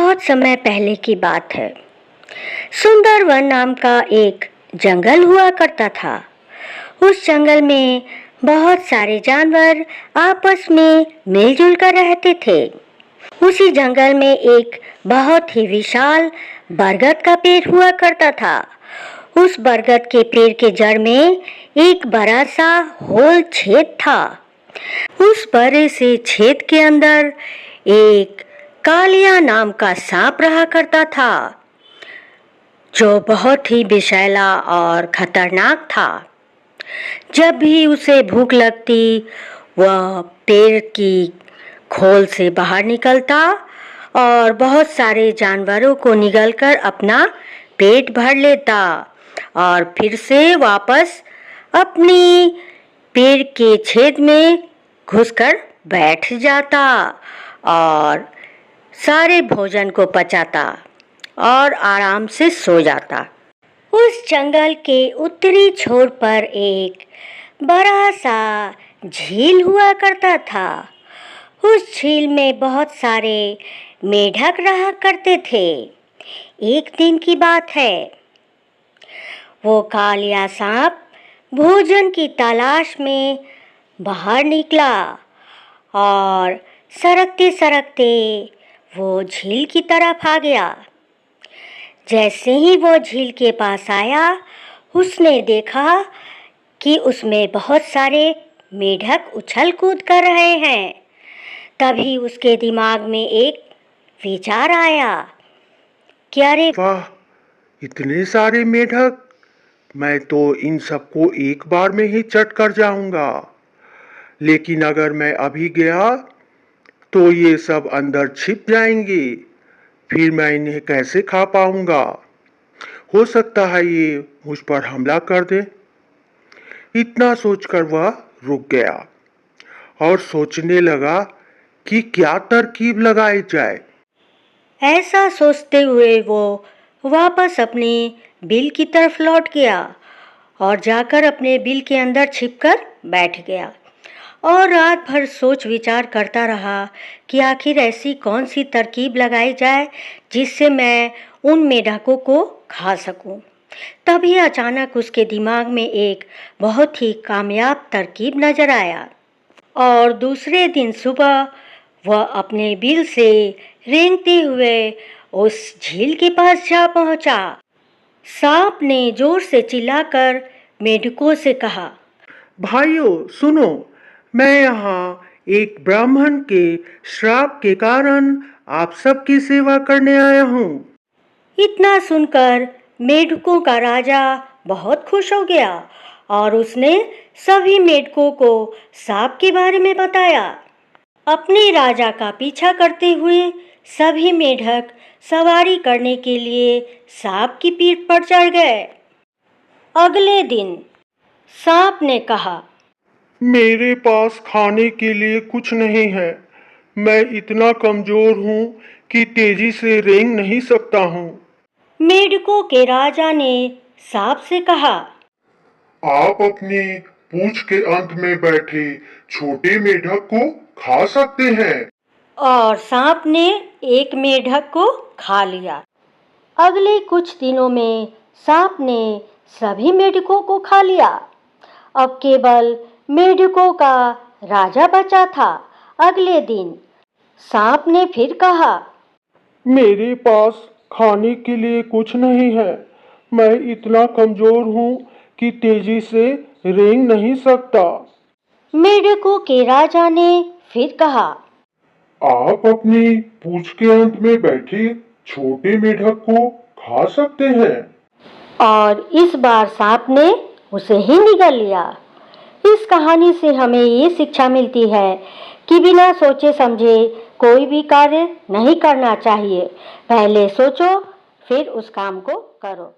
बहुत समय पहले की बात है। सुंदरवन नाम का एक जंगल हुआ करता था। उस जंगल में बहुत सारे जानवर आपस में मिलजुल कर रहते थे। उसी जंगल में एक बहुत ही विशाल बरगद का पेड़ हुआ करता था। उस बरगद के पेड़ के जड़ में एक बड़ा सा होल छेद था। उस बड़े से छेद के अंदर एक कालिया नाम का सांप रहा करता था, जो बहुत ही विषैला और खतरनाक था। जब भी उसे भूख लगती, वह पेड़ की खोल से बाहर निकलता और बहुत सारे जानवरों को निगलकर अपना पेट भर लेता और फिर से वापस अपनी पेड़ के छेद में घुसकर बैठ जाता और सारे भोजन को पचाता और आराम से सो जाता। उस जंगल के उत्तरी छोर पर एक बड़ा सा झील हुआ करता था। उस झील में बहुत सारे मेढक रहा करते थे। एक दिन की बात है, वो कालिया सांप भोजन की तलाश में बाहर निकला और सरकते सरकते वो झील की तरफ आ गया। जैसे ही वो झील के पास आया, उसने देखा कि उसमें बहुत सारे मेढक उछल कूद कर रहे हैं। तभी उसके दिमाग में एक विचार आया कि अरे वाह, इतने सारे मेढक! मैं तो इन सबको एक बार में ही चट कर जाऊंगा। लेकिन अगर मैं अभी गया तो ये सब अंदर छिप जाएंगे, फिर मैं इन्हें कैसे खा पाऊंगा? हो सकता है ये मुझ पर हमला कर दे। इतना सोचकर वह रुक गया और सोचने लगा कि क्या तरकीब लगाई जाए। ऐसा सोचते हुए वो वापस अपने बिल की तरफ लौट गया और जाकर अपने बिल के अंदर छिपकर बैठ गया और रात भर सोच विचार करता रहा कि आखिर ऐसी कौन सी तरकीब लगाई जाए जिससे मैं उन मेढकों को खा सकूं। तभी अचानक उसके दिमाग में एक बहुत ही कामयाब तरकीब नजर आया और दूसरे दिन सुबह वह अपने बिल से रेंगते हुए उस झील के पास जा पहुंचा। सांप ने जोर से चिल्लाकर मेढकों से कहा, भाइयों सुनो, मैं यहाँ एक ब्राह्मण के श्राप के कारण आप सबकी सेवा करने आया हूँ। इतना सुनकर मेढकों का राजा बहुत खुश हो गया और उसने सभी मेढकों को सांप के बारे में बताया। अपने राजा का पीछा करते हुए सभी मेढक सवारी करने के लिए सांप की पीठ पर चढ़ गए। अगले दिन सांप ने कहा, मेरे पास खाने के लिए कुछ नहीं है। मैं इतना कमजोर हूँ कि तेजी से रेंग नहीं सकता हूँ। मेढकों के राजा ने सांप से कहा, आप अपनी पूंछ के अंत में बैठे छोटे मेढक को खा सकते हैं। और सांप ने एक मेढक को खा लिया। अगले कुछ दिनों में सांप ने सभी मेढकों को खा लिया। अब केवल मेढकों का राजा बचा था। अगले दिन सांप ने फिर कहा, मेरे पास खाने के लिए कुछ नहीं है। मैं इतना कमजोर हूँ कि तेजी से रेंग नहीं सकता। मेढकों के राजा ने फिर कहा, आप अपनी पूंछ के अंत में बैठे छोटे मेढक को खा सकते हैं। और इस बार सांप ने उसे ही निगल लिया। इस कहानी से हमें ये शिक्षा मिलती है कि बिना सोचे समझे कोई भी कार्य नहीं करना चाहिए। पहले सोचो, फिर उस काम को करो।